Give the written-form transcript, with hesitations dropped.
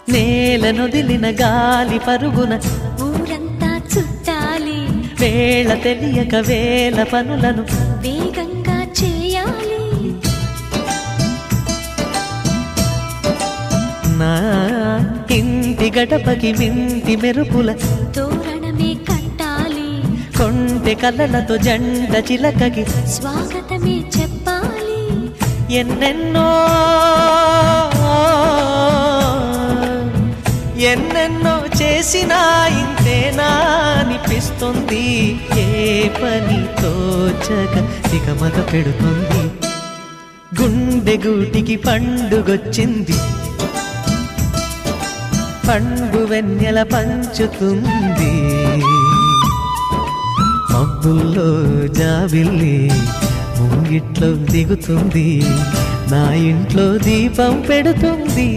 నేలనొదిలిన గాలి పరుగున ఊరంతా చుట్టాలి వేళ తెలియక వేల పనులను వేగంగా చేయాలి నా ఇంటి గడపకి మింటి మెరుపుల తోరణమే కట్టాలి కొంటె కలలతో జంట చిలకకి స్వాగతమే చెప్పాలి ఎన్నెన్నో ఎన్నెన్నో చేసినా ఇంతేనా అనిపిస్తుంది ఏ పని తోచక దిగమగ పెడుతుంది గుండె గూటికి పండుగొచ్చింది పండు వెన్నెల పంచుతుంది మబ్బుల్లో జాబిల్లి ముంగిట్లో దిగుతుంది నా ఇంట్లో దీపం పెడుతుంది